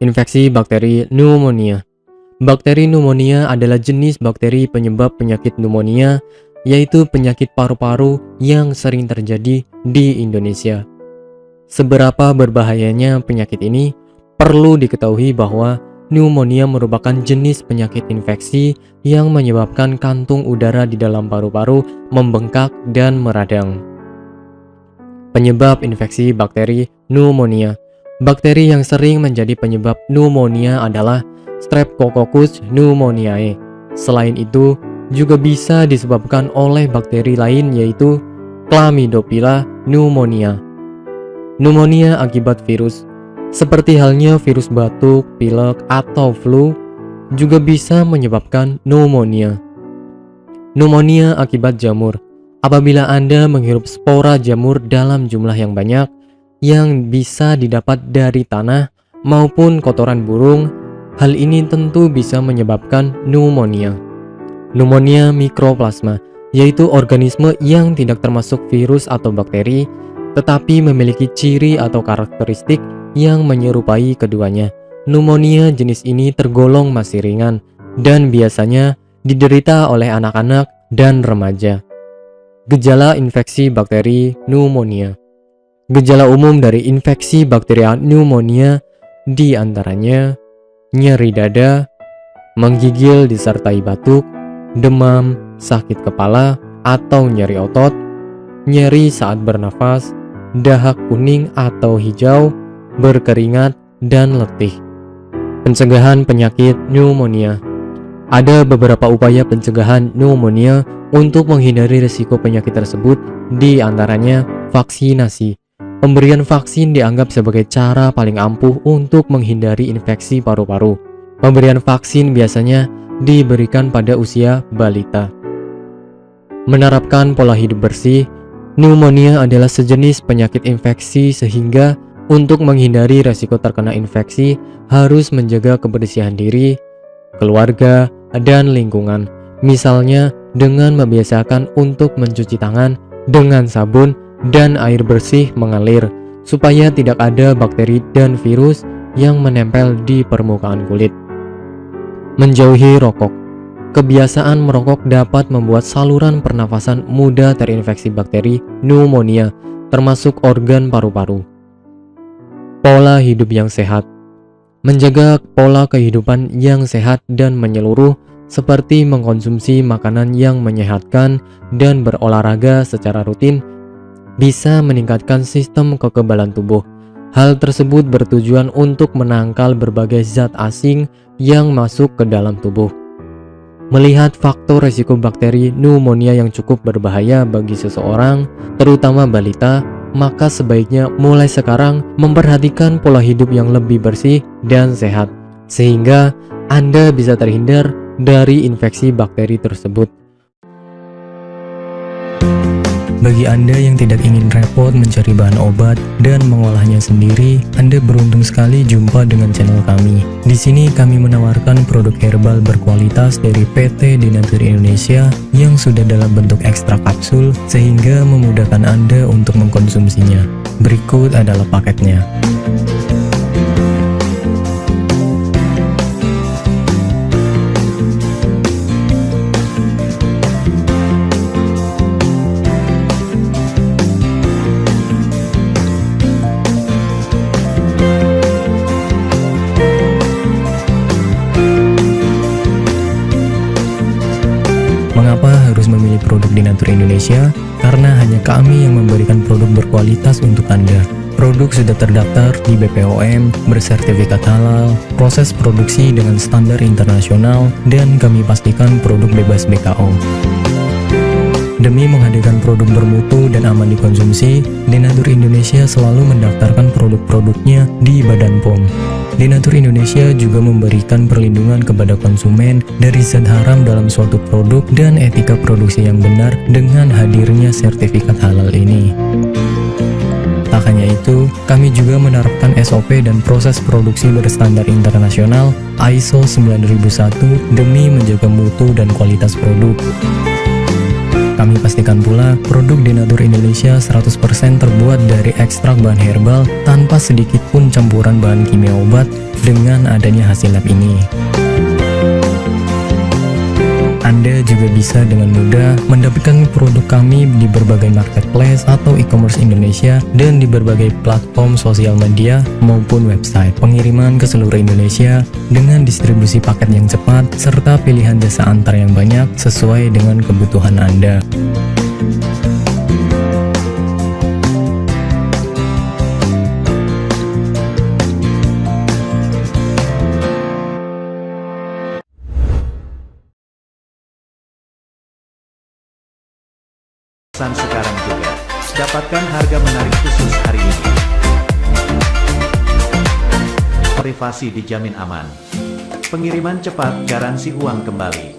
Infeksi bakteri pneumonia. Bakteri pneumonia adalah jenis bakteri penyebab penyakit pneumonia, yaitu penyakit paru-paru yang sering terjadi di Indonesia. Seberapa berbahayanya penyakit ini? Perlu diketahui bahwa pneumonia merupakan jenis penyakit infeksi yang menyebabkan kantung udara di dalam paru-paru membengkak dan meradang. Penyebab infeksi bakteri pneumonia. Bakteri yang sering menjadi penyebab pneumonia adalah Streptococcus pneumoniae. Selain itu, juga bisa disebabkan oleh bakteri lain yaitu Chlamydophila pneumonia. Pneumonia akibat virus. Seperti halnya virus batuk, pilek, atau flu, juga bisa menyebabkan pneumonia. Pneumonia akibat jamur. Apabila Anda menghirup spora jamur dalam jumlah yang banyak, yang bisa didapat dari tanah maupun kotoran burung, hal ini tentu bisa menyebabkan pneumonia. Pneumonia mikroplasma, yaitu organisme yang tidak termasuk virus atau bakteri, tetapi memiliki ciri atau karakteristik yang menyerupai keduanya. Pneumonia jenis ini tergolong masih ringan dan biasanya diderita oleh anak-anak dan remaja. Gejala infeksi bakteri pneumonia. Gejala umum dari infeksi bakteri pneumonia diantaranya nyeri dada, menggigil disertai batuk, demam, sakit kepala atau nyeri otot, nyeri saat bernafas, dahak kuning atau hijau, berkeringat, dan letih. Pencegahan penyakit pneumonia. Ada beberapa upaya pencegahan pneumonia untuk menghindari risiko penyakit tersebut, di antaranya vaksinasi. Pemberian vaksin dianggap sebagai cara paling ampuh untuk menghindari infeksi paru-paru. Pemberian vaksin biasanya diberikan pada usia balita. Menerapkan pola hidup bersih. Pneumonia adalah sejenis penyakit infeksi sehingga untuk menghindari risiko terkena infeksi harus menjaga kebersihan diri, keluarga, dan lingkungan. Misalnya dengan membiasakan untuk mencuci tangan dengan sabun dan air bersih mengalir, supaya tidak ada bakteri dan virus yang menempel di permukaan kulit. Menjauhi rokok. Kebiasaan merokok dapat membuat saluran pernafasan mudah terinfeksi bakteri pneumonia, termasuk organ paru-paru. Pola hidup yang sehat. Menjaga pola kehidupan yang sehat dan menyeluruh, seperti mengkonsumsi makanan yang menyehatkan dan berolahraga secara rutin, bisa meningkatkan sistem kekebalan tubuh. Hal tersebut bertujuan untuk menangkal berbagai zat asing yang masuk ke dalam tubuh. Melihat faktor risiko bakteri pneumonia yang cukup berbahaya bagi seseorang, terutama balita, maka sebaiknya mulai sekarang memperhatikan pola hidup yang lebih bersih dan sehat, sehingga Anda bisa terhindar dari infeksi bakteri tersebut. Bagi Anda yang tidak ingin repot mencari bahan obat dan mengolahnya sendiri, Anda beruntung sekali jumpa dengan channel kami. Di sini kami menawarkan produk herbal berkualitas dari PT Denatur Indonesia yang sudah dalam bentuk ekstrak kapsul sehingga memudahkan Anda untuk mengkonsumsinya. Berikut adalah paketnya. Mengapa harus memilih produk Denatur Indonesia? Karena hanya kami yang memberikan produk berkualitas untuk Anda. Produk sudah terdaftar di BPOM, bersertifikat halal, proses produksi dengan standar internasional, dan kami pastikan produk bebas BKO. Demi menghadirkan produk bermutu dan aman dikonsumsi, Denatur Indonesia selalu mendaftarkan produk-produknya di Badan POM. Denatur Indonesia juga memberikan perlindungan kepada konsumen dari zat haram dalam suatu produk dan etika produksi yang benar dengan hadirnya sertifikat halal ini. Tak hanya itu, kami juga menerapkan SOP dan proses produksi berstandar internasional ISO 9001 demi menjaga mutu dan kualitas produk. Kami pastikan pula produk Denatur Indonesia 100% terbuat dari ekstrak bahan herbal tanpa sedikit pun campuran bahan kimia obat dengan adanya hasil lab ini. Anda juga bisa dengan mudah mendapatkan produk kami di berbagai marketplace atau e-commerce Indonesia dan di berbagai platform sosial media maupun website. Pengiriman ke seluruh Indonesia dengan distribusi paket yang cepat serta pilihan jasa antar yang banyak sesuai dengan kebutuhan Anda. Sekarang juga, dapatkan harga menarik khusus hari ini. Privasi dijamin aman. Pengiriman cepat, garansi uang kembali.